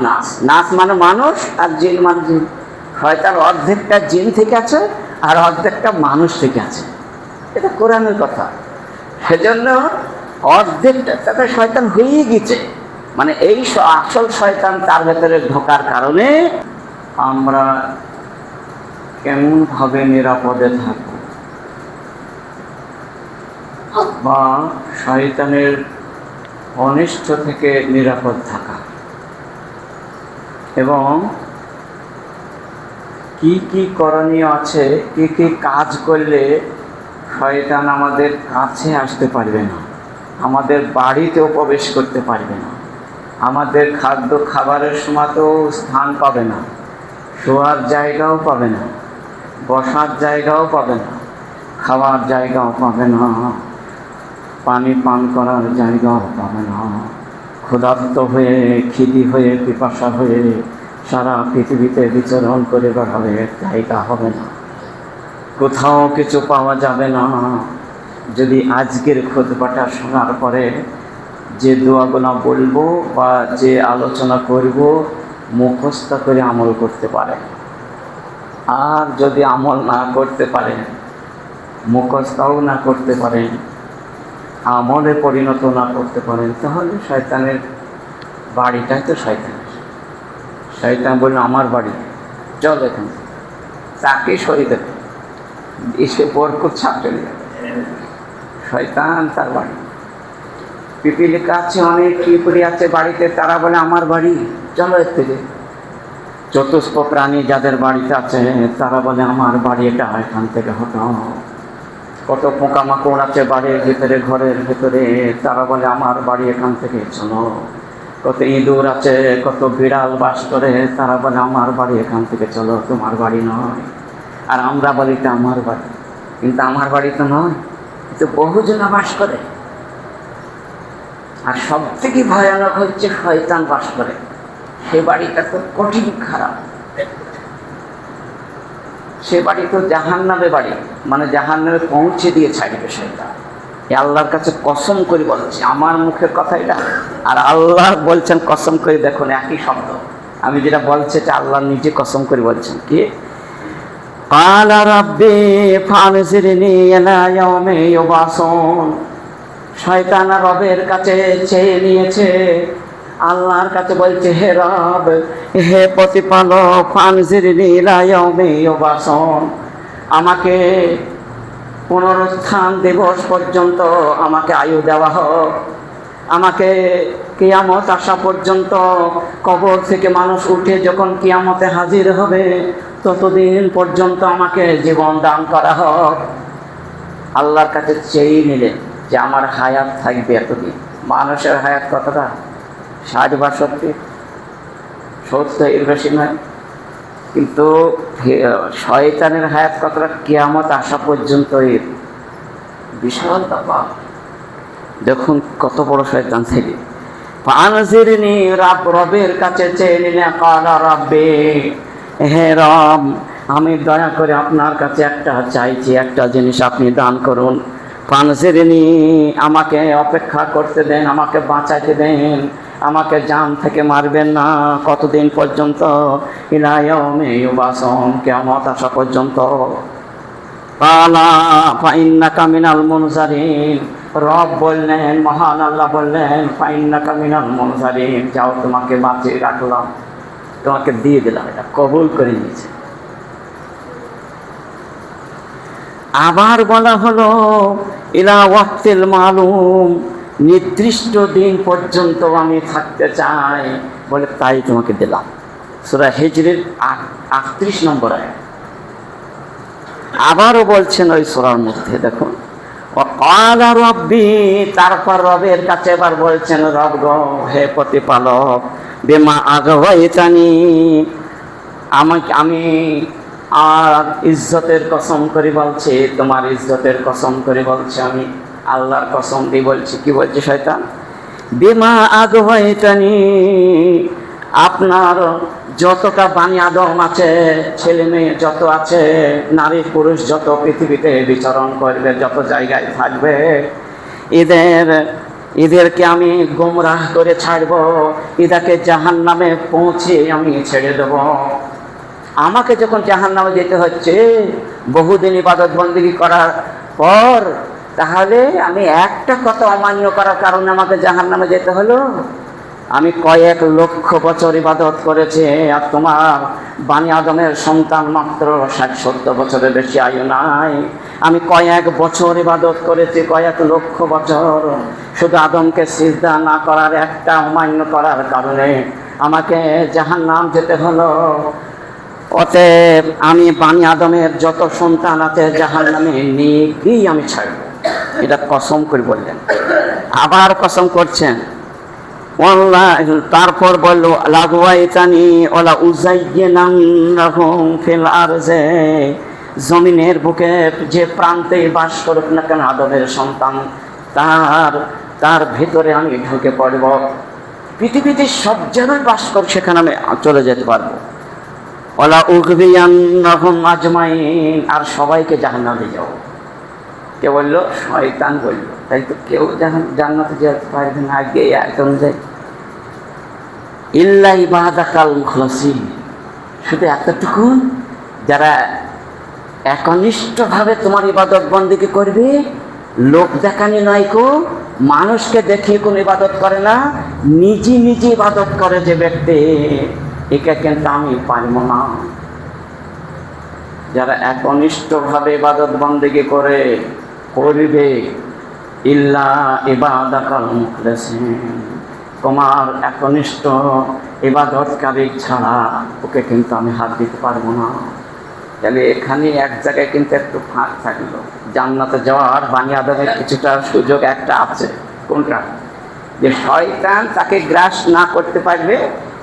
নাস, নাস মানে মানুষ, আর জিন মানে জিন। শয়তান অর্ধেকটা জিন থেকে আছে আর অর্ধেকটা মানুষ থেকে আছে, এটা কোরআনের কথা। সেজন্য অর্ধেকটা তাতে শয়তান হয়ে গেছে, মানে এই আসল শয়তান তার ভেতরে ঢোকার কারণে আমরা কেমন ভাবে নিরাপদে থাকব, বা শয়তানের অনিষ্ট থেকে নিরাপদ থাকা, এবং কি কি করণীয় আছে, কি কি কাজ করলে শয়তান আমাদের কাছে আসতে পারবে না, আমাদের বাড়িতেও প্রবেশ করতে পারবে না, আমাদের খাদ্য খাবারের সময়তেও স্থান পাবে না, শোয়ার জায়গাও পাবে না, বসার জায়গাও পাবে না, খাওয়ার জায়গাও পাবে না, পানি পান করার জায়গাও পাবে না, ক্ষুধার্ত হয়ে, খিদি হয়ে, পিপাসা হয়ে সারা পৃথিবীতে বিচরণ করে বেড়াবে, জায়গা হবে না, কোথাও কিছু পাওয়া যাবে না। যদি আজকের খুতবাটা শোনার পরে যে দোয়াগুলো বলবো বা যে আলোচনা করব মুখস্থ করে আমল করতে পারে, আর যদি আমল না করতে পারেন, মুখস্থও না করতে পারেন, আমলে পরিণত না করতে পারেন, তাহলে শয়তানের বাড়িটাই তো শয়তানের। শয়তান বলল আমার বাড়ি, চল এখন, তাকে সরিয়ে দেবে, এসে বরকত ছাপ চলে যাবে। শয়তান তার বাড়ি, পিপিলি কাছে অনেক পিঁপড়ে আছে বাড়িতে, তারা বলে আমার বাড়ি, চলো এর থেকে। চতুষ্প প্রাণী যাদের বাড়িতে আছে তারা বলে আমার বাড়ি এটা, এখান থেকে হটাও। কত পোকামাকড় আছে বাড়ির ভিতরে, ঘরের ভিতরে, তারা বলে আমার বাড়ি, এখান থেকে চলো। কত ইঁদুর আছে, কত বিড়াল বাস করে, তারা বলে আমার বাড়ি, এখান থেকে চলো, তোমার বাড়ি নয়। আর আমরা বলি এটা আমার বাড়ি, কিন্তু আমার বাড়ি তো নয়, কিন্তু বহুজনা বাস করে। আর সব থেকে ভয়ানক হচ্ছে শয়তান বাস করে, সে বাড়িটা তো কঠিন খারাপ, সে বাড়ি তো জাহান্নামে বাড়ি, মানে জাহান্নামে পৌঁছে দিয়ে ছাড়বে শয়তান। আল্লাহর কাছে কসম করে বলছি, আমার মুখের কথা এটা, আর আল্লাহ বলছেন কসম করে, দেখুন একই শব্দ, আমি যেটা বলছি এটা আল্লাহ নিজে কসম করে বলছেন। কি ক্বালা রাব্বি ফানজিরনি ইলা ইয়াউমি ইউবাসুন, শয়তান রবের কাছে চেয়ে নিয়েছে, আল্লাহর কাছে বলছে হে রব, হে প্রতিপালক, ফানজিরনি ইলা ইয়াউমি ইউবাসুন, আমাকে পুনরুত্থান দিবস পর্যন্ত আমাকে আয়ু দেওয়া হোক, আমাকে কিয়ামত আসা পর্যন্ত, কবর থেকে মানুষ উঠে যখন কিয়ামতে হাজির হবে ততদিন পর্যন্ত আমাকে জীবন দান করা হোক। আল্লাহর কাছে চেয়ে নিলেন যে আমার হায়াত থাকবে এতদিন। মানুষের হায়াত কতটা? 60 বা 70 এর বেশি নয়, কিন্তু শয়তানের হায়াত কতটা? কিয়ামত আসা পর্যন্ত, এর বিশাল ব্যাপার। দেখুন কত বড় শয়তান থেকে। ফানজিরনি, রবের কাছে চেয়ে নিলে, ক্বালা রাব্বি, হে রব, আমি দয়া করে আপনার কাছে একটা চাইছি, একটা জিনিস আপনি দান করুন। ফানজিরনি, আমাকে অপেক্ষা করতে দেন, আমাকে বাঁচাইতে দেন, আমাকে জান থেকে মারবেন না। কতদিন পর্যন্ত? ইলা ইয়াউমি ইউবাসুন, কিয়ামত আসা পর্যন্ত। ক্বালা ফাইন্নাকা মিনাল মুনজারিন, রব বললেন, মহান আল্লাহ বললেন, ফাইন্নাকা মিনাল মুনজারিন, যাও তোমাকে বাঁচিয়ে রাখলাম, তোমাকে দিয়ে দিলাম, এটা কবুল করে নিয়েছে। আবার বলা হলো ইলা ওয়াক্তিল মালুম, নির্দিষ্ট দিন পর্যন্ত আমি থাকতে চাই, বলে তাই তোমাকে দিলাম। সূরা হিজরের 38 নম্বর আয়াত। আবারও বলছেন ওই সূরার মধ্যে, দেখুন ক্বালা রাব্বি, তারপর রবের কাছে এবার বলছেন, রব গো, হে প্রতিপালক, বিমা আগওয়াইতানি, আমি আর ইজ্জতের কসম করে বলছি, তোমার ইজ্জতের কসম করে বলছি, আমি আল্লাহর কসম দিয়ে বলছি। কি বলছে শয়তান? বিমা আগওয়াইতানি, আপনার যতটা বানি আদম আছে, ছেলে মেয়ে যত আছে, নারী পুরুষ যত পৃথিবীতে বিচরণ করবে, যত জায়গায় থাকবে, এদের এদেরকে আমি গোমরাহ করে ছাড়বো, এদেরকে জাহান্নামে পৌঁছে আমি ছেড়ে দেব। আমাকে যখন জাহান্নামে যেতে হচ্ছে বহুদিন ইবাদত বন্দেগী করার পর, তাহলে আমি একটা কথা অমান্য করার কারণে আমাকে জাহান্নামে যেতে হলো? আমি কয়েক লক্ষ বছর ইবাদত করেছি, আর তোমার বানি আদমের সন্তান মাত্র 60-70 বছরের বেশি আয়ু নাই। আমি কয়েক বছর ইবাদত করেছি, কয়েক লক্ষ বছর, শুধু আদমকে সিজদা না করার একটা অমান্য করার কারণে আমাকে জাহান্নাম যেতে হলো। অতএব আমি বানি আদমের যত সন্তান আছে জাহান্নামে নিয়েই আমি ছাড়ব। এটা কসম করে বললেন। আবার কসম করছেন, তারপর বলল লাগওয়াইতানি ওলা উযায়্যিনান্নাহুম ফিল আরযে, জমিনের বুকে যে প্রান্তে বাস করুক না কেন আদমের সন্তান, তার ভেতরে আমি ঢুকে পড়ব। পৃথিবীতে সব জায়গায় বাস করে সেখানে আমি চলে যেতে পারবো। ওলা উগবিয়ান্নাহুম আজমাইন, আর সবাইকে জাহান্নামে যাও। কে বললো? শয়তান বললো। তাই তো কেউ জান্নাতে যেতে পারবে না, আগে আয়াত অনুযায়ী ইল্লা ইবাদাকাল মুখলাসিন, শুধু এতটুকু, যারা একনিষ্ঠভাবে তোমার ইবাদত বন্দেগী করবে, লোক দেখানি নয়, কো মানুষকে দেখিয়ে কোনো ইবাদত করে না, নিজে নিজে ইবাদত করে যে ব্যক্তি, একে কিন্তু আমি পারব না। যারা একনিষ্ঠভাবে ইবাদত বন্দেগী করবে, ইল্লা ইবাদাকাল মুখলাসিন, তোমার একনিষ্ঠ ইবাদতকারী ছাড়া ওকে কিন্তু আমি হাত দিতে পারবো না। তাহলে এখানে এক জায়গায় কিন্তু একটু ফাঁক থাকলো, জান্নাতে যাওয়ার বানি আদমের কিছুটা সুযোগ একটা আছে। কোনটা? যে শয়তান তাকে গ্রাস না করতে পারবে,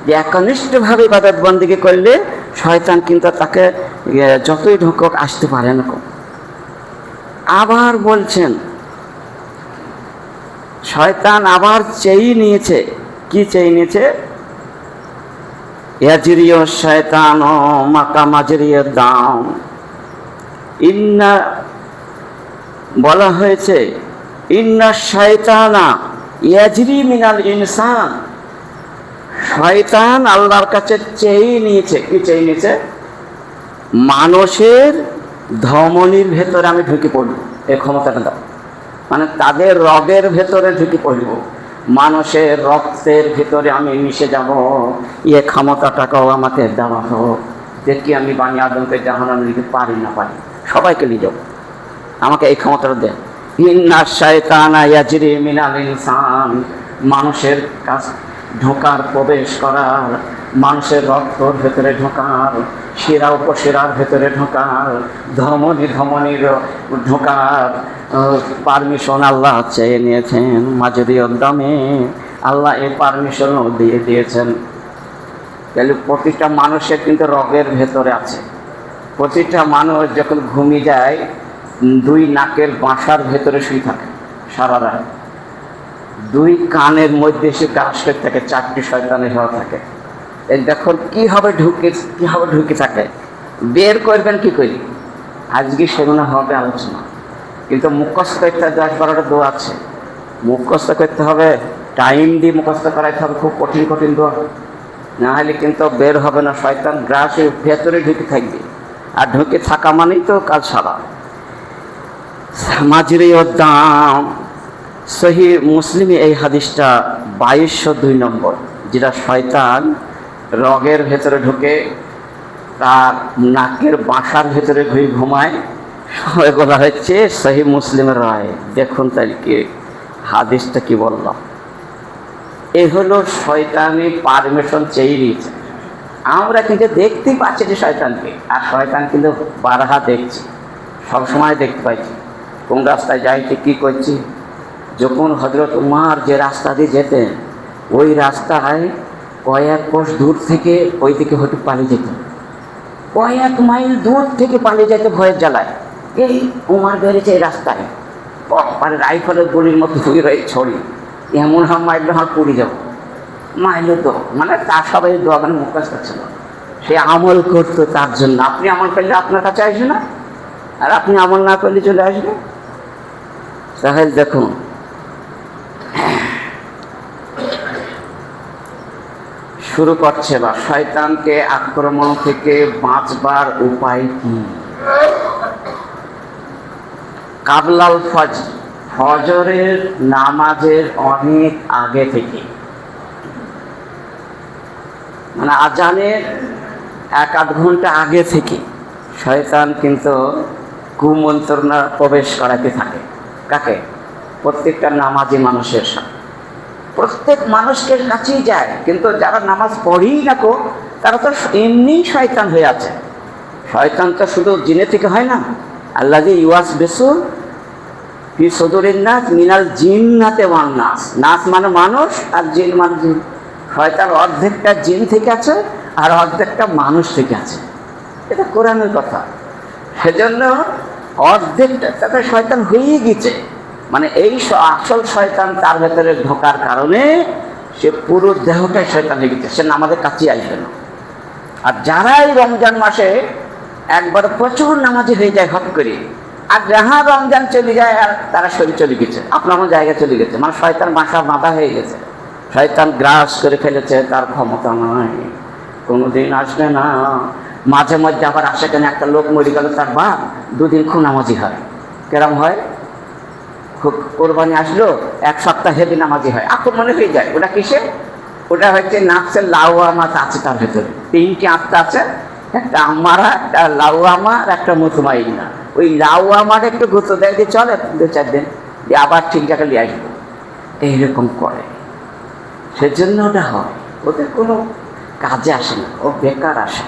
যে একনিষ্ঠভাবে ইবাদত বন্দেগী করলে শয়তান কিন্তু তাকে যতই ঢোকক আসতে পারে না। আবার বলছেন, শয়তান আবার চেয়ে নিয়েছে। কি চেয়ে নিয়েছে? ইয়াজরিয় শয়তান মাকা মাজরিয় দাম, ইন্না বলা হয়েছে ইন্না শয়তানা ইয়াজরি মিনাল ইনসান, শয়তান আল্লাহর কাছে চেয়ে নিয়েছে। কি চেয়ে নিয়েছে? মানুষের ধমনির ভেতরে আমি ঢুকে পড়ব, এই ক্ষমতাটা দাও। মানে তাদের রগের ভেতরে ঢুকে পড়ব, মানুষের রক্তের ভেতরে আমি মিশে যাব, এ ক্ষমতাটাকেও আমাকে দেওয়া হোক। দেখি আমি বানি আদমকে জাহান্নামে নিতে পারি না পারি, সবাইকে নিয়ে যাবো, আমাকে এই ক্ষমতাটা দেন। ইন্না শায়তানা ইয়াজরি মিনাল ইনসান, মানুষের কাছ ঢোকার, প্রবেশ করার, মানুষের রক্তর ভেতরে ঢোকার, শিরা উপশিরার ভেতরে ঢোকার, ধমনির ঢোকার পারমিশন আল্লাহ চেয়ে নিয়েছেন। মাজরি উদ্দামে আল্লাহ এই পারমিশনও দিয়ে দিয়েছেন। তাহলে প্রতিটা মানুষের কিন্তু রগের ভেতরে আছে। প্রতিটা মানুষ যখন ঘুমিয়ে যায়, দুই নাকের বাসার ভেতরে শুয়ে থাকে সারা রাত, দুই কানের মধ্যে সে গাছ করে থাকে, 4টি শয়তানের হওয়া থাকে। এই দেখুন কীভাবে ঢুকে থাকে, বের করবেন কি করি, আজকে সেগুলো হবে আলোচনা। কিন্তু মুখস্থ করতে 10-12টা দোয়া আছে, মুখস্থ করতে হবে, টাইম দিয়ে মুখস্থ করাইতে হবে, খুব কঠিন কঠিন দোয়া, না হলে কিন্তু বের হবে না। শয়তান গ্রাসের ভেতরে ঢুকে থাকবে, আর ঢুকে থাকা মানেই তো কাজ সারা। মাজরি উদ্দাম, সহি মুসলিমে এই হাদিসটা 2202 নম্বর, যেটা শয়তান রগের ভেতরে ঢুকে তার নাকের বাসার ভেতরে ঘুমায়, এগুলো হচ্ছে সহি মুসলিমের রায়। দেখুন তাহলে কি হাদিসটা কি বললাম। এই হলো শয়তানি পারমিশন চেয়ে নিয়েছে। আমরা কিন্তু দেখতেই পাচ্ছি যে শয়তানকে, আর শয়তান কিন্তু বারহা দেখছি, সবসময় দেখতে পাচ্ছি কোন রাস্তায় যাইছি, কী করছি। যখন হযরত উমর যে রাস্তা দিয়ে যেতেন, ওই রাস্তায় কয়েক কোষ দূর থেকে ওই দিকে হয়তো পালিয়ে যেত, কয়েক মাইল দূর থেকে পালিয়ে যেতে ভয়ের জ্বালায়। এই উমর বেড়েছে এই রাস্তায়, মানে রাইফেলের গুলির মতো হুই রয়ে ছড়ি, এমন মাইল আমার পুড়ে যাব, মাইল তো মানে তার সবাই দোকানে মুখস্থ ছিল, সে আমল করতো তার জন্য। আপনি আমল করলে আপনার কাছে আসবে না, আর আপনি আমল না করলে চলে আসবে। তাহলে দেখুন শুরু করছে, বা শয়তানকে আক্রমণ থেকে বাঁচবার উপায় কি? কাবলাল ফজর, ফজরের নামাজের অনেক আগে থেকে, মানে আজানের 1-8 ঘন্টা আগে থেকে শয়তান কিন্তু কুমন্ত্রণা প্রবেশ করাতে থাকে। কাকে? প্রত্যেকটা নামাজি মানুষের সাথে, প্রত্যেক মানুষের কাছেই যায়। কিন্তু যারা নামাজ পড়েই না কো, তারা তো এমনি শয়তান হয়ে আছে। শয়তান তো শুধু জিনে থেকে হয় না। আল্লাযী ইউওয়াসবিসু ফি সুদুরিন নাস মিনাল জিন্নাতি ওয়ান নাস। নাস মানে মানুষ, আর জিন মানে জিন। শয়তান অর্ধেকটা জিন থেকে আছে আর অর্ধেকটা মানুষ থেকে আছে। এটা কোরআনের কথা। সেজন্য অর্ধেকটা তাতে শয়তান হয়েই গেছে। মানে এই আসল শয়তান তার ভেতরে ঢোকার কারণে সে পুরো দেহটাই শয়তান হয়ে গেছে, সে আমাদের কাছেই আসবে না। আর যারা এই রমজান মাসে একবার প্রচুর নামাজি হয়ে যায় হট করে, আর যাহা রমজান চলে যায় আর তারা শরীর চলে গেছে, আপনার জায়গায় চলে গেছে, মানে শয়তান বাঁধা হয়ে গেছে। শয়তান গ্রাস করে ফেলেছে, তার ক্ষমতা নয়, কোনোদিন আসবে না। মাঝে মধ্যে আবার আসে, কেন একটা লোক মরে গেল, তার বাপ 2 দিন খুব নামাজি হয়। কেরম হয়? কোরবানি আসলো, 1 সপ্তাহ হেভি নামাজি হয়, আক্রমণে হয়ে যায়। ওটা কিসে? ওটা হচ্ছে নাফসের লাওয়ামা আছে, তার ভেতরে 3টি আত্মা আছে, একটা আমারা, একটা লাওয়ামা, আর একটা মুতমাইন্না। ওই লাওয়ামার একটু গুরুত্ব দেয় যে চলে 2-4 দিন দিয়ে আবার ঠিক জায়গায় নিয়ে আসবো, এইরকম করে। সেজন্য ওটা হয়, ওদের কোনো কাজে আসে না, ও বেকার আসে।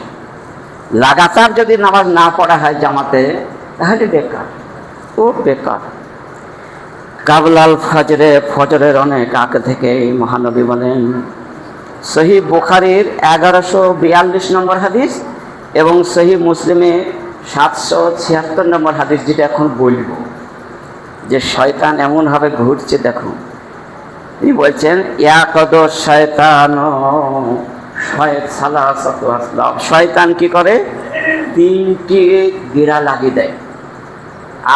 লাগাতার যদি নামাজ না পড়া হয় জামাতে, তাহলে বেকার, ও বেকার। কাবলাল ফজরে, ফজরের অনেক আগে থেকে মহানবী বলেন, সহিহ বুখারীর 1142 নম্বর হাদিস এবং সহিহ মুসলিমে 776 নম্বর হাদিস, যেটা এখন বলবো, যে শয়তান এমনভাবে ঘুরছে দেখুন। তিনি বলছেন, ইয়াকদ শয়তান সালাসাতু আসলাম, শয়তান কি করে? 3টি গিরা লাগিয়ে দেয়।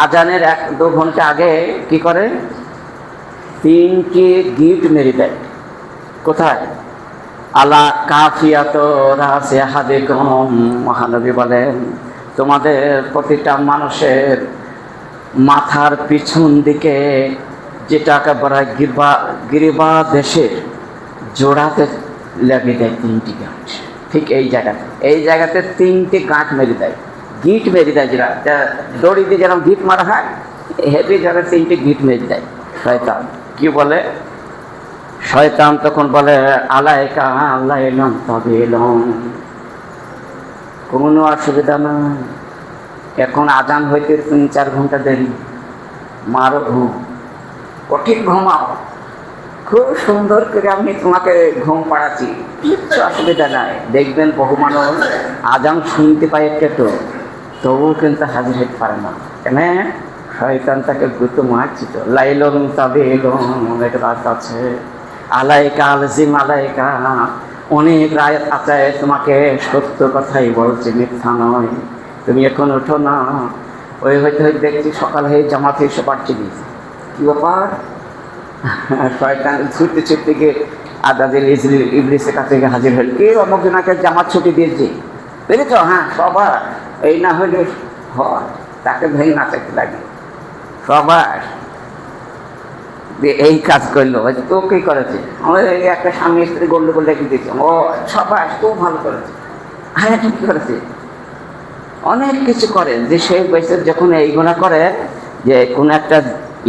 আজানের 1-2 ঘন্টা আগে কি করে? 3টি গিট মেরে দেয়। কোথায়? আলা কাফিয়াত রাসে আহাদিকুম, মহানবী বলেন, তোমাদের প্রতিটা মানুষের মাথার পিছন দিকে, যেটাকে বলা হয় গিরিবা দেশের জোড়াতে লেগে দেয় 3টি গাঁট। ঠিক এই জায়গাতে 3টি গাঁট মেরে দেয়, গিট মেরে দেয়। যেটা দড়ি দিয়ে যেরকম গিট মারা হয়, হেভি জায়গায় 3টি গিট মেরে দেয় শয়তান। কি বলে? শয়তান তখন বলে, আলাইকা আল্লাহ এলাম তবে এলাম, কোনো অসুবিধা নাই, এখন আজান হইতে 3-4 ঘন্টা দেরি, মারো ঘুম, কঠিন ঘুমাও, খুব সুন্দর করে আমি তোমাকে ঘুম পাড়াচ্ছি, কিচ্ছু অসুবিধা নাই। দেখবেন বহু মানুষ আজান শুনতে পায় একটু, তবুও কিন্তু হাজির হতে পারে না। কেন? শয়তান তাকে গুরুত্ব মারছি তো। লাইলন তবে এলম, অনেক রাত আছে, আলাইকা আলজিম আলাইকা, অনেক রাত আছে, তোমাকে সত্য কথাই বলছে, মিথ্যা নয়, তুমি এখন ওঠো না। ওই হয়তো দেখছি সকাল হয়ে জামাতে এসে পাঠিয়ে দিয়েছে, কি ব্যাপার? শয়তান ছুটতে গিয়ে আদাদের ইবলিসের কাছে হাজির হল, কে অমুক জনাকে জামাত ছুটি দিয়েছে, বুঝেছ? হ্যাঁ, সবার এই না হলে হয়, তাকে ভেঙে নাচাতে লাগে। সবার এই কাজ করলো, তো কি করেছে? আমাদের এই একটা স্বামী স্ত্রী গন্ডগোল রেখে দিয়েছে, ও সবাই খুব ভালো করেছে। হ্যাঁ, ঠিক করেছে, অনেক কিছু করে। যে সেই বয়সে যখন এইগুলা করে, যে কোনো একটা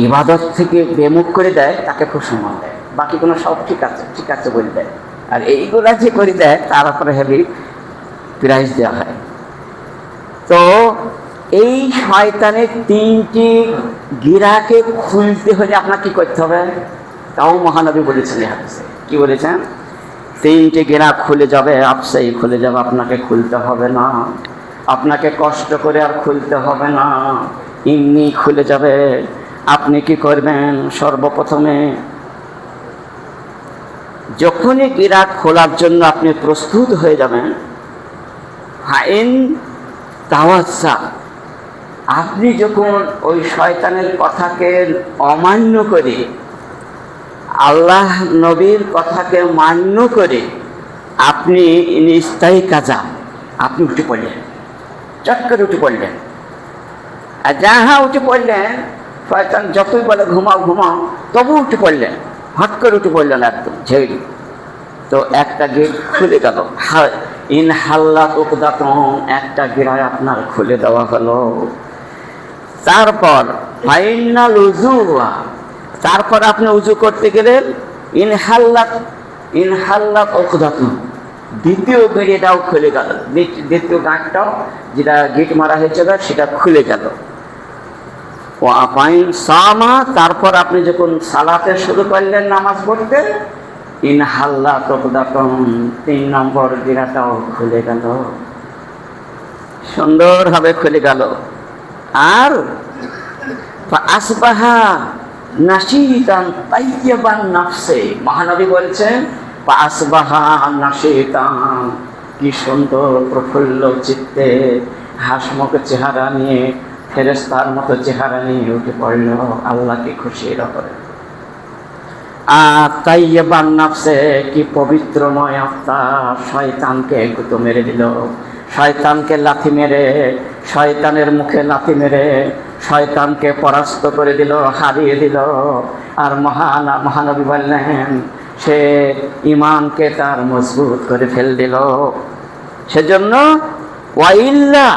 ইবাদত থেকে বেমুখ করে দেয়, তাকে খুব সম্মান দেয়, বাকি কোনো সব ঠিক আছে বলে দেয়। আর এইগুলা যে করে দেয়, তার উপরে হেভি প্রাইজ দেওয়া হয়। তো এই শয়তানের 3টি গিরাকে খুলতে হলে আপনার কি করতে হবে? তাও মহানবী বলেছেন হাদিসে। কি বলেছেন? 3টি গিরা খুলে যাবে, আপসেই খুলে যাবে, আপনাকে খুলতে হবে না, আপনাকে কষ্ট করে আর খুলতে হবে না, এমনি খুলে যাবে। আপনি কি করবেন? সর্বপ্রথমে যখনই গিরা খোলার জন্য আপনি প্রস্তুত হয়ে যাবেন, হাইন তাওয়াজ্জা, আপনি যখন ওই শয়তানের কথাকে অমান্য করে আল্লাহ নবীর কথাকে মান্য করে আপনি স্থায়ী কাজা, আপনি উঠে পড়লেন, চট করে উঠে পড়লেন, আর যাহা উঠে পড়লেন, শয়তান যতই বলে ঘুমাও ঘুমাও, তবু উঠে পড়লেন, হট করে উঠে পড়লেন একদম ঝেড়ি। তো একটা গেট খুলে গেল, ইন হাল্লা উকদাতুন, একটা গিরায় আপনার খুলে দেওয়া হলো। তারপর ফাইনাল উজু, তারপর আপনি উজু করতে গেলেন, ইনহাল্লাত উকদাতুন, দ্বিতীয় বেড়িটাও খুলে গেল, দ্বিতীয় গাঁটটাও যেটা গিট মারা হয়েছিল সেটা খুলে গেল। ও আপাইন সামা, তারপর আপনি যখন সালাতে শুরু করলেন নামাজ পড়তে, ইনহাল্লাত উকদাতুন, 3 নম্বর গিরাটাও খুলে গেল, সুন্দরভাবে খুলে গেল। আর আসবাহা নাশিতান তাইয়্যিবান নাফসে, মহানবী বলছেন আসবাহা নাশিতান, কি সুন্দর প্রফুল্ল চিত্তে হাসমুখ চেহারা নিয়ে, ফেরেশতার মতো চেহারা নিয়ে উঠে পড়ল আল্লাহকে খুশি করে। আর তাইয়্যিবান নাফসে, কি পবিত্রময় আত্মা, শয়তানকে গুঁতো মেরে দিল, শয়তানকে লাথি মেরে, শয়তানের মুখে লাথি মেরে শয়তানকে পরাস্ত করে দিল, হারিয়ে দিল। আর মহানবী বললেন সে ঈমানকে তার মজবুত করে ফেল দিল। সেজন্য ওয়াইল্লা,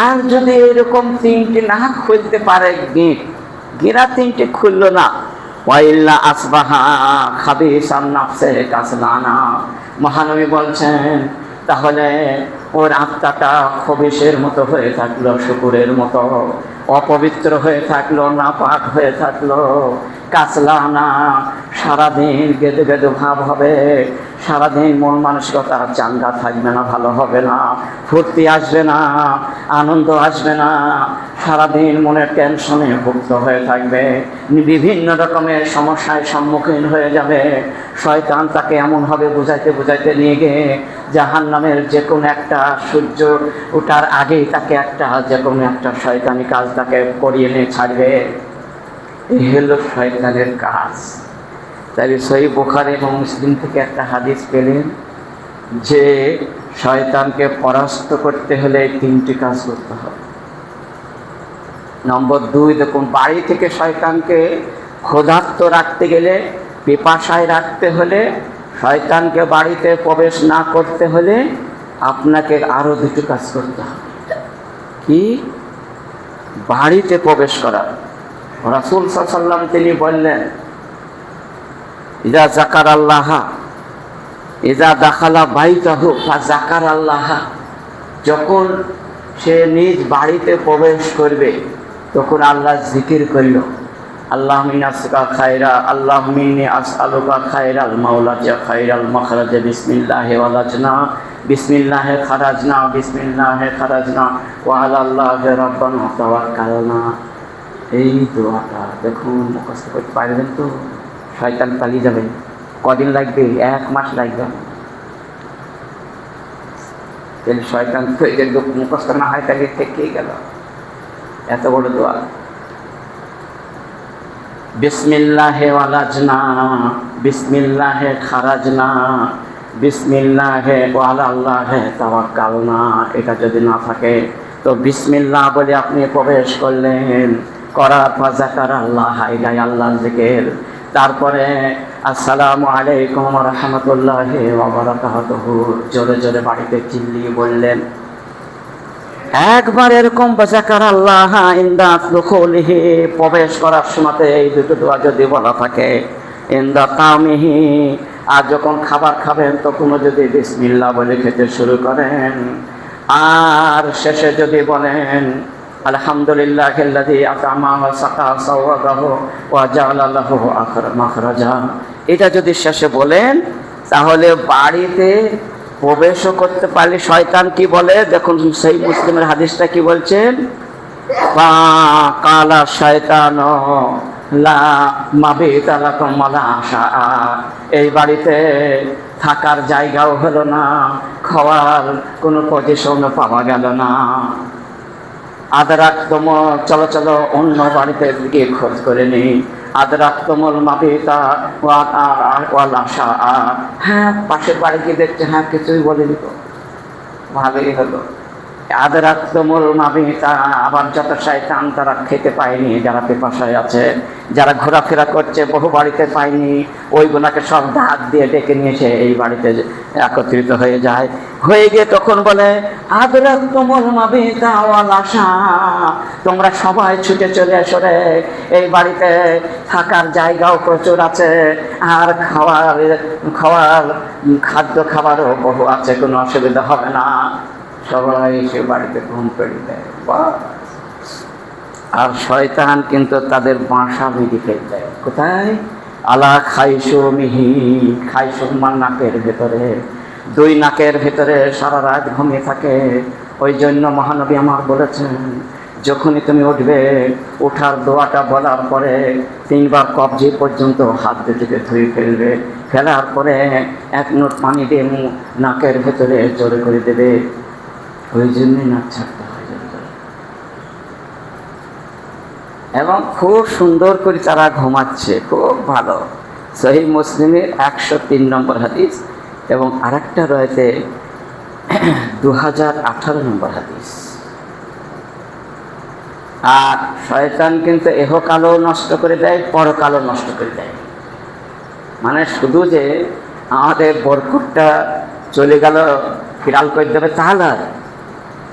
আর যদি এরকম 3টে না খুলতে পারে, গিরা 3টে খুললো না, ওয়াইল্লা আসবাহা খাবিসান নাফসে কাসলানা, মহানবী বলছেন তাহলে ওর আত্মাটা খবিশের মতো হয়ে থাকলো, শুকুরের মতো অপবিত্র হয়ে থাকলো, নাপাক হয়ে থাকলো, কাসলানা, সারাদিন গেদে গেদে ভাব হবে, সারাদিন মন মানসিকতা চাঙ্গা থাকবে না, ভালো হবে না, ফুর্তি আসবে না, আনন্দ আসবে না, সারাদিন মনের টেনশনে ভুক্ত হয়ে থাকবে, বিভিন্ন রকমের সমস্যায় সম্মুখীন হয়ে যাবে। শয়তান তাকে এমনভাবে বুঝাইতে নিয়ে গিয়ে জাহান্নামের যে কোনো একটা, সূর্য ওঠার আগেই তাকে একটা যে কোনো একটা শয়তানি কাজ তাকে করিয়ে নিয়ে ছাড়বে। এই হলো শয়তানের কাজ। তাই সহিহ বুখারী এবং মুসলিম থেকে একটা হাদিস পেলেন যে শয়তানকে পরাস্ত করতে হলে 3টি কাজ করতে হবে। নম্বর 2, দেখুন, বাড়ি থেকে শয়তানকে ক্ষুধার্ত রাখতে গেলে, পিপাসায় রাখতে হলে, শয়তানকে বাড়িতে প্রবেশ না করতে হলে আপনাকে আরো 2টি কাজ করতে হবে। কি? বাড়িতে প্রবেশ করা। রাসূল সাল্লাল্লাহু আলাইহি ওয়াসাল্লাম তিনি বললেন, ইজা যাকার আল্লাহ, ইজা দাখালা বাইতাহু ফাযাকার আল্লাহ, যখন সে নিজ বাড়িতে প্রবেশ করবে তখন আল্লাহ জিকির করল, আল্লাহুম্মা ইন্নাকা খায়রা, আল্লাহুম্মা ইন্নী আসআলুকা খায়রাল মাওলাজা খায়রাল মাখরাজা, বিসমিল্লাহি ওয়ালাজনা বিসমিল্লাহি খারাজনা বিসমিল্লাহি খারাজনা ওয়া আলাল্লাহি রাব্বানা তাওয়াক্কালনা। এই দোয়াটা দেখুন মুখস্থ করতে পারবেন তো শয়তান পালিয়ে যাবে। কদিন লাগবে? 1 মাস লাগবে। তাহলে শয়তান তো এই যে মুখস্থ না হয় তাহলে থেকেই গেল। এত বড় দোয়া, বিসমিল্লাহি ওয়ালাজনা বিসমিল্লাহি খারাজনা বিসমিল্লাহি ওয়া আলাল্লাহি তাওয়াক্কালনা, এটা যদি না থাকে তো বিসমিল্লাহ বলে আপনি প্রবেশ করলেন, করার পর যাকার আল্লাহ, এটাই আল্লাহর জিকির। তারপরে আসসালামু আলাইকুম ওয়া রাহমাতুল্লাহি ওয়া বারাকাতুহু জোরে জোরে বাড়িতে চিল্লিয়ে বললেন। একবার এরকম যাকার আল্লাহ ইনদা দুখুলিহি, প্রবেশ করার সময়তে এই 2টো দোয়া যদি বলা থাকে, ইনদা তামিহি, আর যখন খাবার খাবেন তখনও যদি বিসমিল্লাহ বলে খেতে শুরু করেন, আর শেষে যদি বলেন আলহামদুলিল্লাহিল্লাযী আত'আমা ওয়া সাকা সাওয়াবাহু ওয়া জাআলা লাহু মাখরাজা, এটা যদি শেষে বলেন তাহলে বাড়িতে প্রবেশও করতে পারলে। শয়তান কি বলে দেখুন, সেই মুসলিমের হাদিসটা কি বলছেন, কালা শয়তান লা মাবিতা লাকুম ওয়ালা আশা, এই বাড়িতে থাকার জায়গাও হলো না, খাওয়ার কোনো পজিশনও পাওয়া গেল না। আদারাক তোম, চলো চলো অন্য বাড়িতে গিয়ে খোঁজ করে নিই, আদরাক্তমল মাবিতা ওয়াল আশা। হ্যাঁ, পাশের বাড়ি গিয়ে দেখছে, হ্যাঁ কিছুই বলেনি তো, ভালোই হলো। আদরাক্তমল মাবিতা, আবার যত শয়তান তারা খেতে পায়নি, যারা পেপাসায় আছে, যারা ঘোরাফেরা করছে বহু বাড়িতে পায়নি, ওইগুলাকে সব দাঁত দিয়ে ডেকে নিয়ে এসে এই বাড়িতে একত্রিত হয়ে যায়। হয়ে গিয়ে তখন বলে আদরাক্তমল মাবিতা ওয়াল আশা, তোমরা সবাই ছুটে চলে এসো রে, এই বাড়িতে থাকার জায়গাও প্রচুর আছে, আর খাওয়ার খাদ্য খাবারও বহু আছে, কোনো অসুবিধা হবে না। সবাই সে বাড়িতে ঘুম পেড়ে দেয়। আর শয়তান কিন্তু তাদের বাসা বেঁধে ফেলে দেয় কোথায়? আলা খাইশো মিহি, খাইশো মানে নাকের ভেতরে, দুই নাকের ভেতরে সারা রাত ঘুমিয়ে থাকে। ওই জন্য মহানবী আমার বলেছেন, যখনই তুমি উঠবে, ওঠার দোয়াটা বলার পরে 3 বার কবজি পর্যন্ত হাত দুটোকে ধুয়ে ফেলবে, ফেলার পরে 1 নোট পানি দিয়ে নাকের ভেতরে জোরে করে দেবে। ওই জন্যই নাক ছাড়তে হয়। এবং খুব সুন্দর করে তারা ঘুমাচ্ছে, খুব ভালো। সহিহ মুসলিমের 103 নম্বর হাদিস, এবং আরেকটা রয়েছে 2018 নম্বর হাদিস। আর শয়তান কিন্তু এহকালও নষ্ট করে দেয়, পরকালও নষ্ট করে দেয়। মানে শুধু যে আমাদের বরকতটা চলে গেল ফিরাল করে দেবে তা নয়,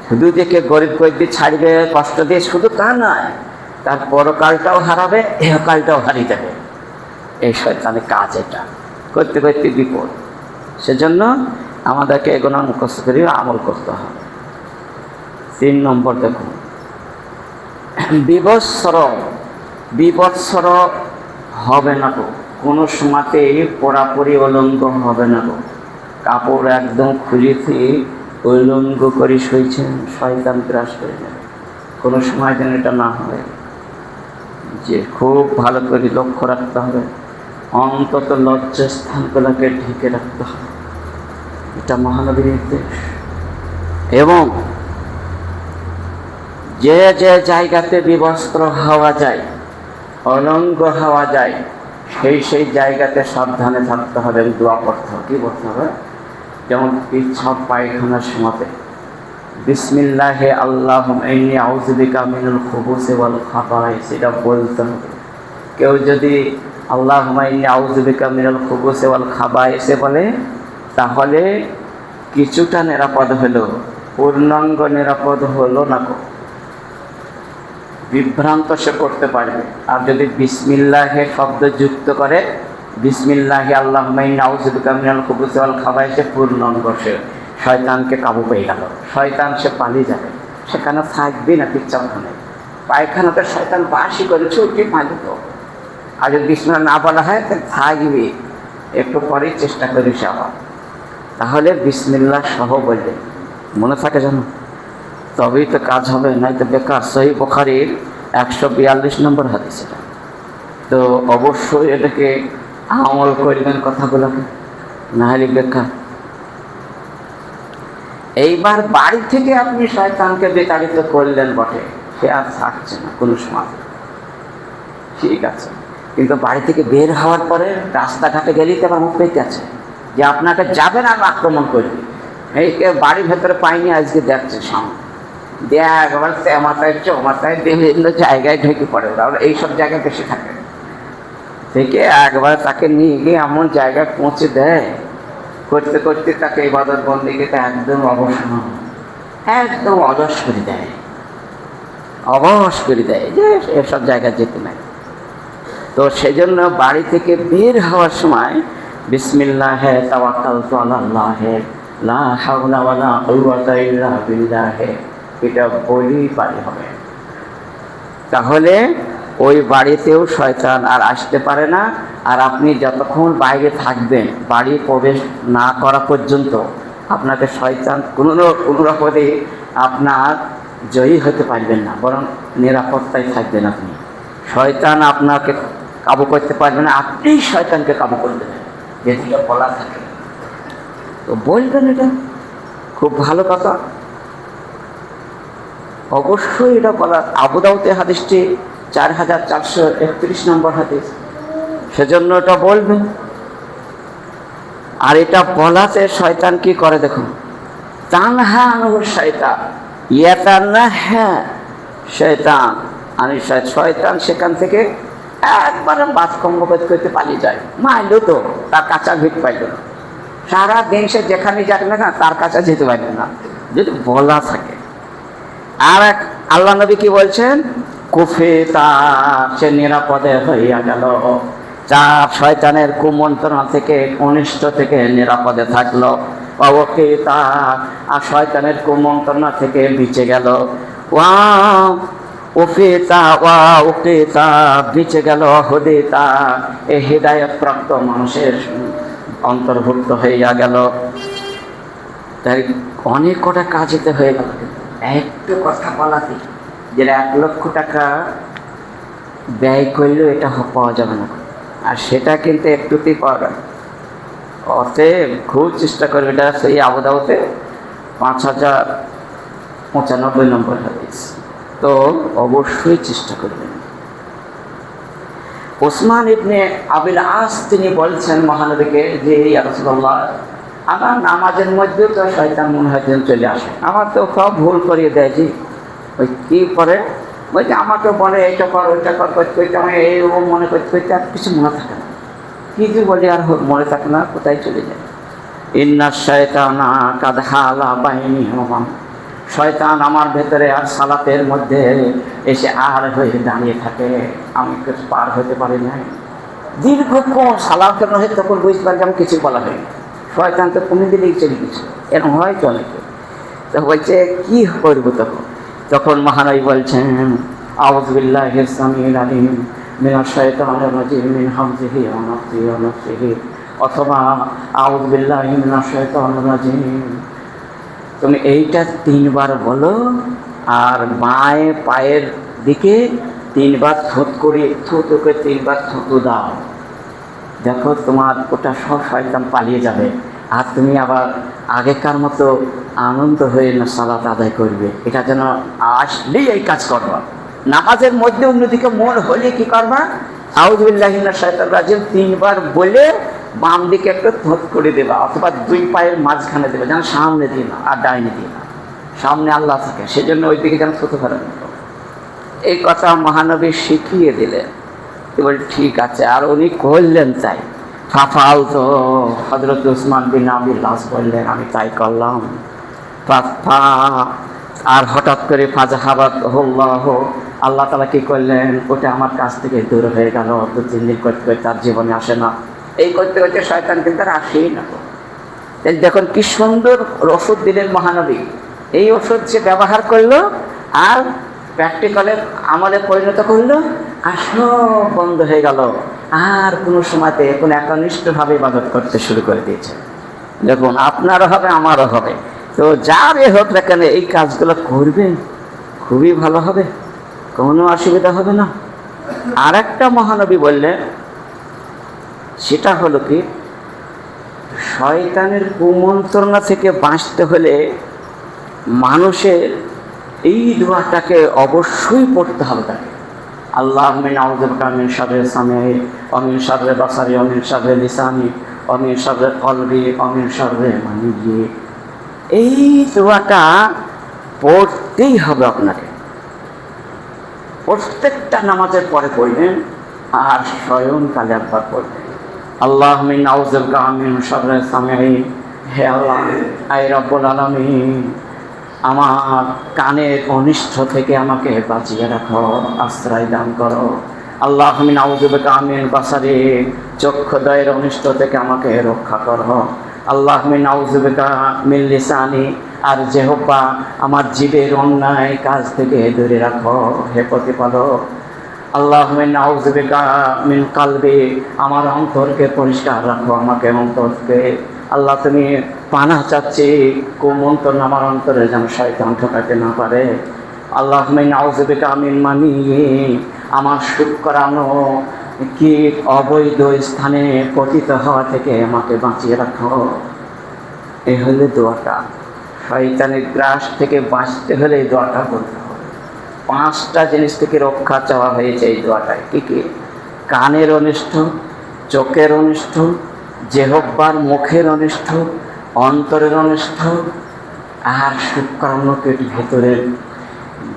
শুধু যে কে গরিব গরিব ছাড়বে কষ্ট দিয়ে শুধু তা নয়, তার পরকালটাও হারাবে, এহকালটাও হারিয়ে যাবে। এই শয়তানের কাজ, এটা করতে করতে বিপদ। সেজন্য আমাদেরকে এগুলো মুখস্থ করে আমল করতে হবে। 3 নম্বর দেখুন, বিবৎসর হবে না গো, কোনো সময়তেই পুরাপুরি অলঙ্গ হবে না গো। কাপড় একদম খুলেছি উলঙ্গ করে শুয়েছেন, শয়তান গ্রাস করে যাবে। কোনো সময় যেন এটা না হয়, যে খুব ভালো করে লক্ষ্য রাখতে হবে, অন্তত লজ্জাস্থানগুলোকে ঢেকে রাখতে হবে, এটা মহানবীর নির্দেশ। এবং যে যে জায়গাতে বিবস্ত্র হওয়া যায়, অলঙ্গ হওয়া যায়, সেই জায়গাতে সাবধানে থাকতে হবে, দোয়া পড়তে হবে। কী বলতে হবে? যেমন পেচ্ছাব পায়খানার সময়তে বিসমিল্লাহে আল্লাহুম্মা ইন্নী আউযু বিকা মিনাল খুবুসি ওয়াল খাবাইস, এটা বলতে হবে। কেউ যদি আল্লাহুম্মা ইন্নী আউযু বিকা মিনাল খুবুসি ওয়াল খাবাইস বলে, তাহলে কিছুটা নিরাপদ হলো, পূর্ণাঙ্গ নিরাপদ হলো না, বিভ্রান্ত সে করতে পারবে। আর যদি বিসমিল্লাহে শব্দ যুক্ত করে, বিসমিল্লাহি আল্লাহুম্মা ইন্নী আউযু বিকা মিনাল খুবুসি ওয়াল খাবাইসে পূর্ণাঙ্গ, সে শয়তানকে কাবু পেয়ে গেল। শয়তান সে পালিয়ে যাবে, সেখানে থাকবে না। পিচ্ছাখানে পায়খানাতে শয়তান বাসি করে ছুটি পালিত। আর যদি বিসমিল্লাহ না বলা হয় তাহলে থাকবে, একটু পরেই চেষ্টা করিস আবার। তাহলে বিসমিল্লাহ সহ বলবে, মনে থাকে জানো, তবেই তো কাজ হবে, নয়তো বেকার। সহিহ বুখারীর 142 নম্বর হাদিস এটা। তো অবশ্যই এটাকে আমল করবেন কথাগুলোকে, না হলে বেকার। এইবার বাড়ি থেকে আপনি শয়তানকে বিতাড়িত করলেন বটে, সে আর থাকছে না কোনো সময়, ঠিক আছে। কিন্তু বাড়ি থেকে বের হওয়ার পরে রাস্তাঘাটে গেলেই তো আবার মুখ পেতে আছে যে আপনাকে যাবেন আর আক্রমণ করবে। এই বাড়ির ভেতরে পাইনি, আজকে দেখছে সামনে দেয়া একবার মাথায় চৌমাথায় বিভিন্ন জায়গায় ঢুকে পড়ে, ওরা এইসব জায়গায় বেশি থাকে, থেকে একবার তাকে নিয়ে গিয়ে এমন জায়গায় পৌঁছে দেয়, করতে করতে তাকে ইবাদত বন্দেগীতে একদম একদম অলস করে দেয়, অবশ করে দেয় যে এসব জায়গায় যেতে নাই। তো সেজন্য বাড়ি থেকে বের হওয়ার সময় বিসমিল্লাহে তাওয়াক্কালতু আলাল্লাহি লা হাওলা ওয়ালা কুওয়াতা ইল্লা বিল্লাহ, এটা বলেই পারি হবে। তাহলে ওই বাড়িতেও শয়তান আর আসতে পারে না। আর আপনি যতক্ষণ বাইরে থাকবেন, বাড়ি প্রবেশ না করা পর্যন্ত আপনাকে শয়তান কোনো রকমে আপনার জয়ী হতে পারবেন না, বরং নিরাপত্তায় থাকবেন আপনি। শয়তান আপনাকে কাবু করতে পারবে না, আপনি শয়তানকে কাবু করে দেবেন, যেদিকে বলা থাকে। তো বলবেন, এটা খুব ভালো কথা, অবশ্যই এটা বলা। আবু দাউদে হাদিসটি 4431 নম্বর হাদিস। সেজন্য এটা বলবেন। আর এটা বলাতে শয়তান কি করে দেখুন, তানহা আনহু শয়তান ইয়াতানাহা শয়তান আনি শয়তান সেখান থেকে একবারে বাতকম্ব করতে পালিয়ে যায়। মাইলো তো তার কাঁচা ভিট পাইল না, সারাদিন সে যেখানে যাক না তার কাছে যেতে পারল না, যদি বলা থাকে। আর এক আল্লাহ নবী কি বলছেন, কুফে তার সে নিরাপদে হইয়া গেল, চার শয়তানের কুমন্ত্রণা থেকে অনিষ্ট থেকে নিরাপদে থাকলো। ওকে তার আর শয়তানের কুমন্ত্রণা থেকে বেঁচে গেল। ওয়া ওকে তা ওয়া ওকে তা বেঁচে গেল, হদে তা এ হৃদায়ত প্রাপ্ত মানুষের অন্তর্ভুক্ত হইয়া গেল। তাই অনেক কটা কাজেতে হয়ে গেল। একটু কথা বলাতে যেটা 1 লক্ষ টাকা ব্যয় করলেও এটা পাওয়া যাবে না, আর সেটা কিন্তু একটুতেই পাওয়া গেল। অতএব খুব চেষ্টা করবে। এটা সেই আবু দাউদে 5095 নম্বর হাদিস। তো অবশ্যই চেষ্টা করবেন। ওসমান ইবনে আবিল আস তিনি বলছেন মহানবীকে যে, ইয়া রাসূলুল্লাহ, আমার নামাজের মধ্যেও তো শয়তান মনে হয় চলে আসে, আমার তো সব ভুল করিয়ে দেয়। জি ওই কী করে বলছে, আমাকে বলে এইটা কর ওইটা কর করতে করতে আমি এই ও মনে করতে করতে আর কিছু মনে থাকে না, কী যে বলি আর মনে থাকে না, কোথায় চলে যায়। ইন্না শায়তানা কাদ হালা বাইনি ওয়া শয়তান আমার ভেতরে আর সালাতের মধ্যে এসে আর হয়ে দাঁড়িয়ে থাকে, আমি কিছু পার হতে পারি নাই। দীর্ঘক্ষণ সালাতের নয় তখন বুঝতে পারি আমি কিছু বলা হয়নি, শয়তান তো কমে দিলেই চলে গেছে, এরকম হয় তো অনেকে। তো বলছে কী করবো তখন? তখন মহানবী বলছেন, আউযু বিল্লাহি সামিউল আলিম মিনাশ শাইতানির রাজিম মিন হামজিহি ওয়া নাফসিহি ওয়া নাফসিহি, অথবা আউযু বিল্লাহি মিনাশ শাইতানির রাজিম। তুমি এইটা 3 বার বলো, আর বাঁয়ে পায়ের দিকে 3 বার থুত করে 3 বার থুতু দাও। দেখো তোমার ওটা সব শয়তান পালিয়ে যাবে, আর তুমি আবার আগেকার মতো আনন্দ হয়ে না সালাত আদায় করবে। এটা যেন আসলেই এই কাজ করবা। নামাজের মধ্যে অন্যদিকে মন হলে কি করবা, আউযু বিল্লাহি মিনাশ শাইতানির রাজিম 3 বার বলে বাম দিকে একটু থুত করে দেবা, অথবা 2 পায়ের মাঝখানে দেবে, যেন সামনে দিয়ে না আর ডাইনে দিয়ে না, সামনে আল্লাহ থাকে, সেজন্য ওই দিকে যেন থুতু ফেলেন। এই কথা মহানবী শিখিয়ে দিলেন। এবার ঠিক আছে, আর উনি করলেন তাই। ফাফাল তো হযরত উসমান বিন আবিল আস বললেন, আমি তাই করলাম। আর হঠাৎ করে ফাজাহাবাত আল্লাহ, আল্লাহ তাআলা কি করলেন, ওটা আমার কাছ থেকে দূর হয়ে গেল। 2-3 দিন করতে করতে তার জীবনে আসে না, এই করতে করতে শয়তান কিন্তু আর আসেই না। দেখুন কি সুন্দর ওষুধ দিলেন মহানবী। এই ওষুধ সে ব্যবহার করলো আর প্র্যাকটিক্যালে আমলে পরিণত করলো, আর সব বন্ধ হয়ে গেল। আর কোনো সময়তে এখন একনিষ্ঠভাবে ইবাদত করতে শুরু করে দিয়েছে। দেখুন আপনারও হবে আমারও হবে। তো যার হোক না কেন এই কাজগুলো করবেন, খুবই ভালো হবে, কোনো অসুবিধা হবে না। আর একটা মহানবী বললেন, সেটা হলো কি, শয়তানের কুমন্ত্রণা থেকে বাঁচতে হলে মানুষের এই দোয়াটাকে অবশ্যই পড়তে হবে তাকে। আল্লাহুম্মা আউযু বিকা মিন শাররি সামিঈ ওয়া মিন শাররি বাসারি ওয়া মিন শাররি লিসানি ওয়া মিন শাররি কলবি ওয়া মিন শাররি মানিয়্যি। এই দোয়াটা পড়তেই হবে আপনাকে, প্রত্যেকটা নামাজের পরে পড়বেন আর স্বয়ংকালে একবার পড়বেন। আল্লাহুম্মা আউযু বিকা মিন শাররি সামিঈ, হে আল্লাহ, আয় রব্বুল আলামিন, আমার কানের অনিষ্ট থেকে আমাকে বাঁচিয়ে রাখো, আশ্রয় দান করো। আল্লাহুম্মা আউযু বিকা মিন বাসারি, চক্ষুদ্বয়ের অনিষ্ট থেকে আমাকে রক্ষা করো। আল্লাহুম্মা আউযু বিকা মিন লিসানি, আর জিহ্বা, আমার জিভের অন্যায় কাজ থেকে দূরে রাখো, হে প্রতিপালক। আল্লাহুম্মা আউযু বিকা মিন কলবি, আমার অন্তরকে পরিষ্কার রাখো, আমাকে অন্তরকে। আল্লাহ তুমি পানাহ চাচ্ছি কুমন্ত্রণা আমার অন্তরে যেন শয়তান ঢোকাতে না পারে। আল্লাহুম্মা আউযু বিকা মিন মানিয়্যি, আমার সুখ করানো কি অবৈধ স্থানে পতিত হওয়া থেকে আমাকে বাঁচিয়ে রাখো। এই হলে দোয়াটা। শয়তানের গ্রাস থেকে বাঁচতে হলে এই দোয়াটা বলতে হবে। 5টা জিনিস থেকে রক্ষা চাওয়া হয়েছে এই দোয়াটায়। কি কি? কানের অনিষ্ট, চোখের অনিষ্ট, জিহ্বার মুখের অনিষ্ট, অন্তরের অনিষ্ট, আর শুক্রাণুকে ভেতরের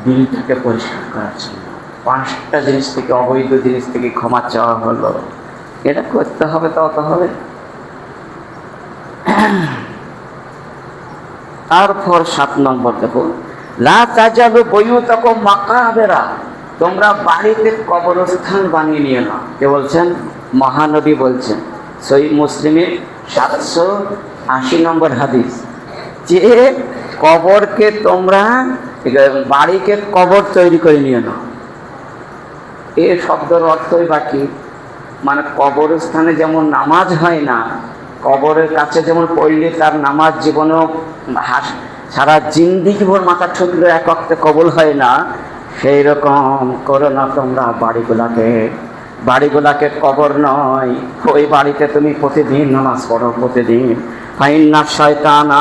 দিলটাকে পরিষ্কার করার জন্য 5টা জিনিস থেকে, অবৈধ জিনিস থেকে ক্ষমা চাওয়া হলো। এটা করতে হবে, তত হবে। তারপর 7 নম্বর দেখো, লা তাজালু বুয়ুতাকুম মাকাবেরা, তোমরা বাড়িতে কবরস্থান বানিয়ে নিও না। কে বলছেন? মহানবী বলছেন, সহিহ মুসলিমের 780 নম্বর হাদিস, যে কবরকে তোমরা, বাড়িকে কবর তৈরি করে নিও না। এই শব্দের অর্থই বাকি, মানে কবরস্থানে যেমন নামাজ হয় না, কবরের কাছে যেমন পড়লে তার নামাজ জীবনেও সারা জিন্দিগি ভোর মাথা ঠুকলে এক অক্তে কবুল হয় না, সেই রকম করো না তোমরা বাড়িগুলাকে কবর নয়। ওই বাড়িতে তুমি প্রতিদিন নামাজ পড়ো, প্রতিদিন। ফাইন্না শয়তানা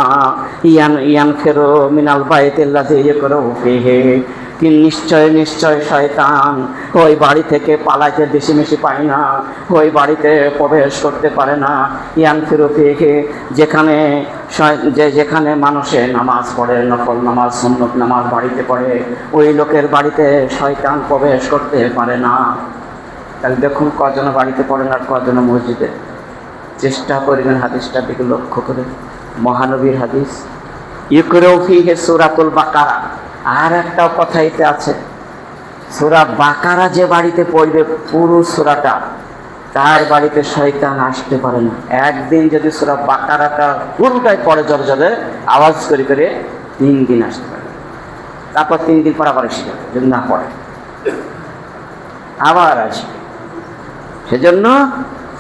ইয়ানফিরু মিনাল বাইতিল্লাযী ইয়াকরাহু ফীহি, কি নিশ্চয় শয়তান ওই বাড়ি থেকে পালাইতে বেশি পায় না, ওই বাড়িতে প্রবেশ করতে পারে না। ইয়ানফিরু ফীহি, যেখানে মানুষে নামাজ পড়ে, নফল নামাজ, সুন্নত নামাজ বাড়িতে পড়ে, ওই লোকের বাড়িতে শয়তান প্রবেশ করতে পারে না। তাহলে দেখুন কজন বাড়িতে পড়েন আর কজন মসজিদে। চেষ্টা করবেন হাদিসটার দিকে লক্ষ্য করে, মহানবীর হাদিস। ইকরাউ ফীহি সূরাতুল বাকারা। আর একটা কথা এতে আছে, সূরা বাকারা যে বাড়িতে পড়বে পুরো সূরাটা, তার বাড়িতে শয়তান আসতে পারে না। একদিন যদি সূরা বাকারাটা পুরোটাই পড়ে জোরে আওয়াজ করে 3 দিন আসতে পারে, তারপর 3 দিন পর আবার এসে যাবে, যদি না পড়ে আবার আসবে। সেজন্য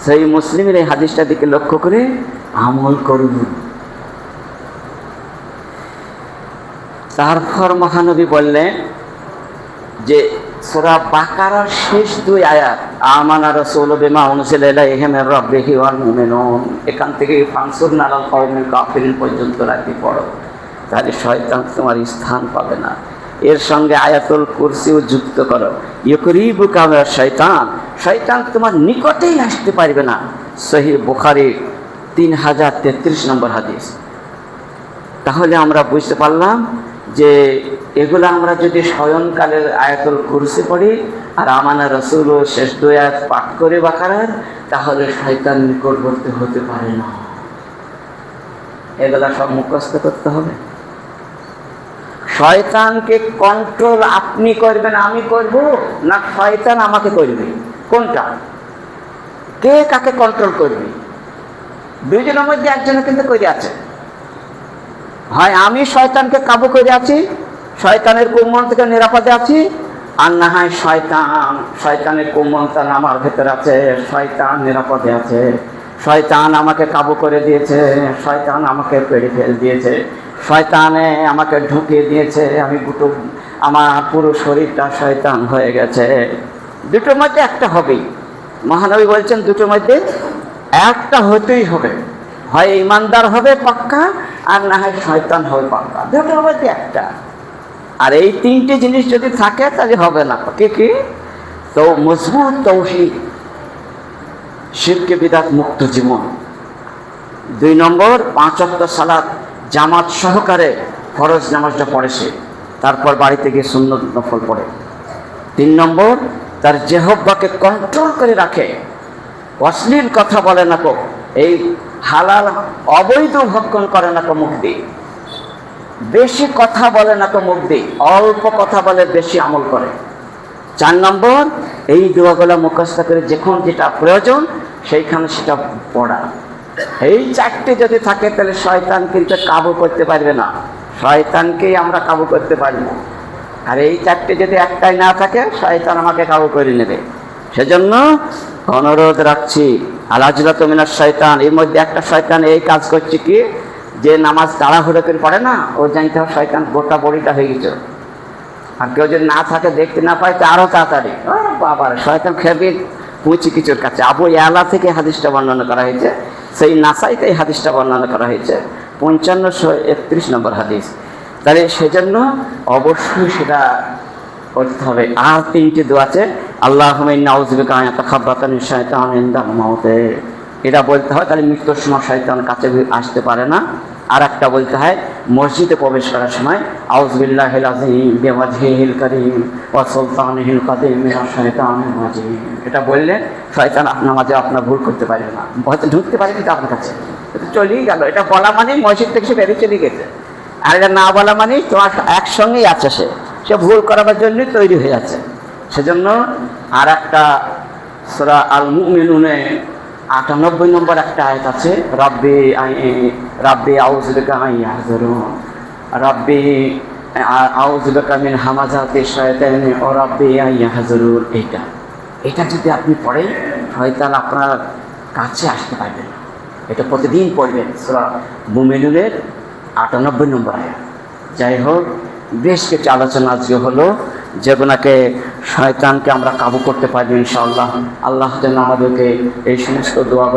সেই মুসলিমের এই হাদিসটার দিকে লক্ষ্য করে আমল করুন। তারপর মহানবী বললেন যে সূরা বাকারার শেষ 2 আয়াত, আমানা রাসূলু বিমা উনজিলা ইলাইহি মির রাব্বিহি ওয়াল মুমিনুন, এখান থেকে ফানসুরনা আলাল কওমিল কাফিরিন পর্যন্ত রাখি পড়ো, তাহলে শয়তান তোমার স্থান পাবে না। এর সঙ্গে আয়াতুল কুরসিও যুক্ত করো, ইউকরিবুকা মিনাশ শয়তান, শয়তান তোমার নিকটেই আসতে পারবে না। সহিহ বুখারী 3033 নম্বর হাদিস। তাহলে আমরা বুঝতে পারলাম যে এগুলো আমরা যদি শয়নকালের আয়াতুল কুরসি পড়ি আর আমানা রাসূল শেষ 2 আয়াত পাঠ করে বাকারার, তাহলে শয়তান নিকটবর্তী হতে পারে না। এগুলা সব মুখস্থ করতে হবে। শয়তানকে কন্ট্রোল আপনি করবেন, আমি করব না শয়তান আমাকে করবে? কোনটা? কে কাকে কন্ট্রোল করবে? দুইজনের মধ্যে একজনে কিন্তু করে আছে। হয় আমি শয়তানকে কাবু করে আছি, শয়তানের কুমন থেকে নিরাপদে আছি, আর না হয় শয়তানের কুমন্ত্রণ আমার ভেতর আছে, শয়তান নিরাপদে আছে, শয়তান আমাকে কাবু করে দিয়েছে, শয়তান আমাকে পেড়ে ফেল দিয়েছে, শয়তানে আমাকে ঢুকিয়ে দিয়েছে, আমার পুরো শরীরটা শয়তান হয়ে গেছে। দুটোর মধ্যে একটা হবেই। মহানবী বলছেন দুটোর মধ্যে একটা হতেই হবে, হয় ইমানদার হবে পাক্কা, আর না হয় শয়তান হবে পাক্কা, দুটোর মধ্যে একটা। আর এই 3টে জিনিস যদি থাকে তাহলে হবে না। কি? তো মজবুত তাওহীদ, শিরকে বিদআত মুক্ত জীবন। 2 নম্বর 5 ওয়াক্ত সালাত জামাত সহকারে ফরজ নামাজটা পড়ে সে, তারপর বাড়িতে গিয়ে সুন্নত নফল পড়ে। 3 নম্বর তার জিহ্বাকে কন্ট্রোল করে রাখে, অশ্লীল কথা বলে না কো, এই হালাল অবৈধ ভক্ষণ করে না কো মুখ দিয়ে, বেশি কথা বলে না কো মুখ দিয়ে, অল্প কথা বলে বেশি আমল করে। 4 নম্বর এই দোয়াগুলো মুখস্থ করে যখন যেটা প্রয়োজন সেইখানে সেটা পড়া। এই 4টে যদি থাকে তাহলে শয়তান কিন্তু কাবু করতে পারবে না, শয়তানকেই আমরা কাবু করতে পারি না। আর এই 4টে যদি একটাই না থাকে শয়তান আমাকে কাবু করে নেবে। সেজন্য অনুরোধ রাখছি, আলাজলাতু মিনাশ শয়তান, এর মধ্যে একটা শয়তান এই কাজ করছে কি, যে নামাজ তাড়াহুড়ো করে পড়ে না, ও জানতে হবে শয়তান গোটা বড়িটা হয়ে গেছে। আর কেউ যদি না থাকে, দেখতে না পায়, তো আরো তাড়াতাড়ি বাবার শয়তান খেবে পুঁচি কিছুর কাছে। আবু ইয়ালা থেকে হাদিসটা বর্ণনা করা হয়েছে, সেই নাসাইতে এই হাদিসটা বর্ণনা করা হয়েছে, 5531 নম্বর হাদিস। তাহলে সেজন্য অবশ্যই সেটা করতে হবে। আর 3টি দোয়া আছে, আল্লাহুম্মা ইন্নী আউযু বিকা আন আতাখাব্বাতা মিনাশ শাইতানি ইনদাল মাউতে। এটা বলতে হয়, তাহলে মৃত্যুর সময় শয়তান কাছে আসতে পারে না। আর একটা বলতে হয় মসজিদে প্রবেশ করার সময়, আউযু বিল্লাহিল আযীম বিওয়াজহিল কারীম ওয়া সুলতানিহিল কাদীম মিনাশ শাইতানির রাজীম। এটা বললে শয়তান আপনার মাঝে আপনার ভুল করতে পারবে না, হয়তো ঢুকতে পারে কিন্তু আপনার কাছে এটা চলেই গেল। এটা বলা মানে মসজিদ থেকে সে বেরিয়ে চলে গেছে, আর এটা না বলা মানে তোমার একসঙ্গেই আছে, সে ভুল করাবার জন্যই তৈরি হয়ে আছে। সেজন্য আর একটা সূরা আল মুমিনুনে ৯৮ নম্বর একটা আয়াত আছে, রাব্বি আউযু বিকা আন ইয়াহযুরুন, রাব্বি আউযু বিকা মিন হামাযাতিশ শায়াতিন ওয়া রাব্বি আন ইয়াহযুরুন। এটা যদি আপনি পড়েন শয়তান আপনার কাছে আসতে পারবে না। এটা প্রতিদিন পড়বেন, সূরা মুমিনুনের ৯৮ নম্বর আয়াত। যাই হোক, বেশ কিছু আলোচনা আজকে হলো, যেগুলোকে শয়তানকে আমরা কাবু করতে পারবো ইনশাআল্লাহ। আল্লাহ যেন আমাদেরকে এই সমস্ত দোয়া